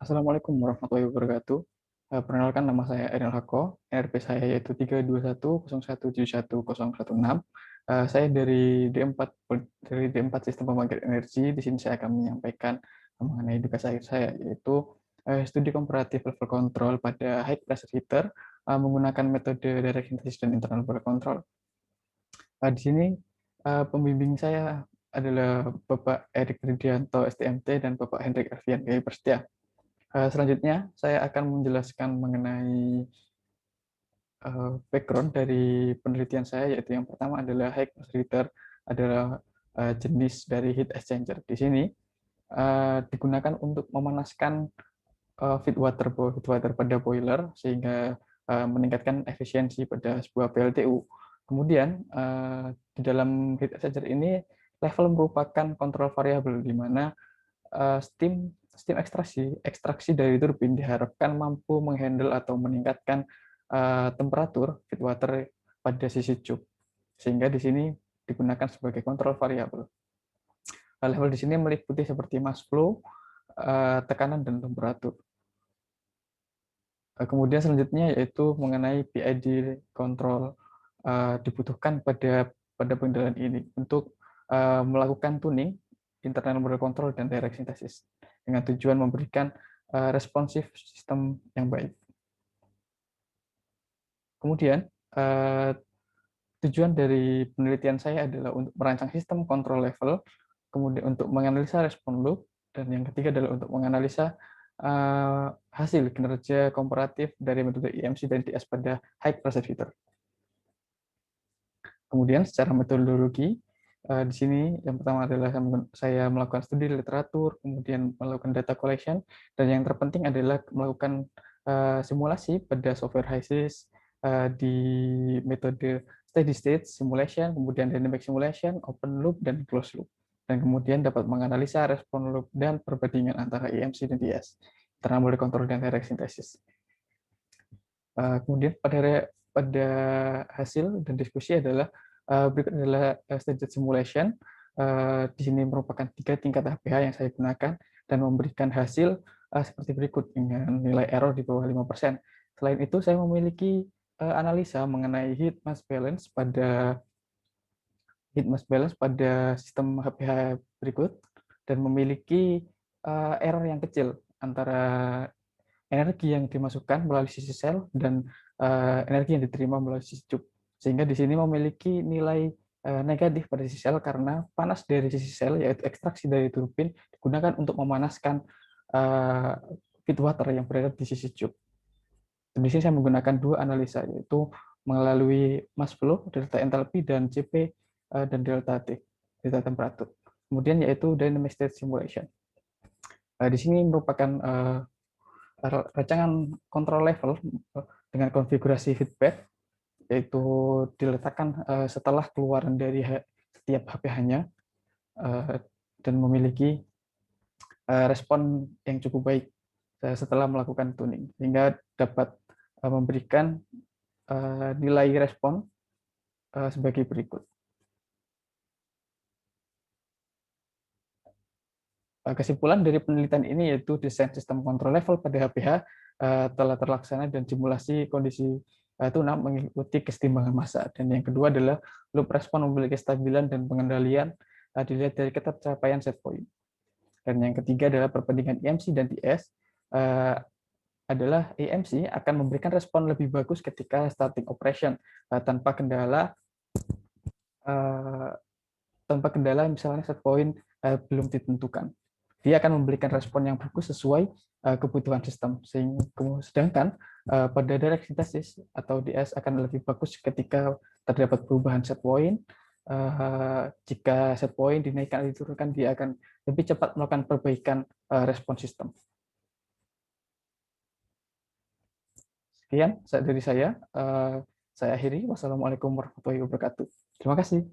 Assalamualaikum warahmatullahi wabarakatuh. Perkenalkan, nama saya Ernel Hako, NRP saya yaitu 32101711016. Saya dari D4 Sistem Pembangkit Energi. Di sini saya akan menyampaikan mengenai tugas akhir saya, yaitu studi komparatif level control pada high pressure heater menggunakan metode direct synthesis dan internal boiler control. Di sini pembimbing saya adalah Bapak Erik Ridianto, STMT, dan Bapak Hendrik Arfian, GAI Perstia. Selanjutnya, saya akan menjelaskan mengenai background dari penelitian saya, yaitu yang pertama adalah high pressure heater adalah jenis dari heat exchanger. Di sini digunakan untuk memanaskan feed water pada boiler sehingga meningkatkan efisiensi pada sebuah PLTU. Kemudian di dalam heat exchanger ini level merupakan kontrol variabel di mana steam ekstraksi dari turbin diharapkan mampu menghandle atau meningkatkan temperatur feed water pada sisi tube, sehingga di sini digunakan sebagai kontrol variabel. Level di sini meliputi seperti mass flow, tekanan, dan temperatur. Kemudian selanjutnya yaitu mengenai PID control dibutuhkan pada pengendalian ini untuk melakukan tuning internal boiler control dan direct synthesis dengan tujuan memberikan responsif sistem yang baik. Kemudian tujuan dari penelitian saya adalah untuk merancang sistem kontrol level, kemudian untuk menganalisa respon loop, dan yang ketiga adalah untuk menganalisa hasil kinerja komparatif dari metode EMC dan TS pada high pressure heater. Kemudian secara metodologi, di sini yang pertama adalah saya melakukan studi literatur, kemudian melakukan data collection, dan yang terpenting adalah melakukan simulasi pada software HYSYS di metode steady state simulation, kemudian dynamic simulation, open loop, dan closed loop. Dan kemudian dapat menganalisa respon loop dan perbandingan antara EMC dan DS, internal boiler control dan direct synthesis. Kemudian pada hasil dan diskusi adalah berikut adalah staged simulation. Di sini merupakan 3 tingkat HPH yang saya gunakan dan memberikan hasil seperti berikut dengan nilai error di bawah 5%. Selain itu, saya memiliki analisa mengenai heat mass balance pada sistem HPH berikut dan memiliki error yang kecil antara energi yang dimasukkan melalui sisi sel dan energi yang diterima melalui sisi tube. Sehingga di sini memiliki nilai negatif pada sisi sel karena panas dari sisi sel, yaitu ekstraksi dari turbin, digunakan untuk memanaskan feed water yang berada di sisi tube. Dan di sini saya menggunakan 2 analisa, yaitu melalui mass flow, delta entalpi, dan CP dan delta T, delta temperatur. Kemudian yaitu dynamic state simulation. Di sini merupakan rancangan kontrol level dengan konfigurasi feedback, yaitu diletakkan setelah keluaran dari setiap HPH-nya dan memiliki respon yang cukup baik setelah melakukan tuning, sehingga dapat memberikan nilai respon sebagai berikut. Kesimpulan dari penelitian ini yaitu desain sistem kontrol level pada HPH telah terlaksana dan simulasi kondisi tunap mengikuti kesetimbangan massa. Dan yang kedua adalah loop respon memiliki kestabilan dan pengendalian dilihat dari ketercapaian set point. Dan yang ketiga adalah perbandingan EMC dan TS adalah EMC akan memberikan respon lebih bagus ketika starting operation tanpa kendala misalnya set point belum ditentukan. Dia akan memberikan respon yang bagus sesuai kebutuhan sistem. Sedangkan pada direct synthesis atau DS akan lebih bagus ketika terdapat perubahan set point. Jika set point dinaikkan atau diturunkan, dia akan lebih cepat melakukan perbaikan respon sistem. Sekian dari saya. Saya akhiri. Wassalamualaikum warahmatullahi wabarakatuh. Terima kasih.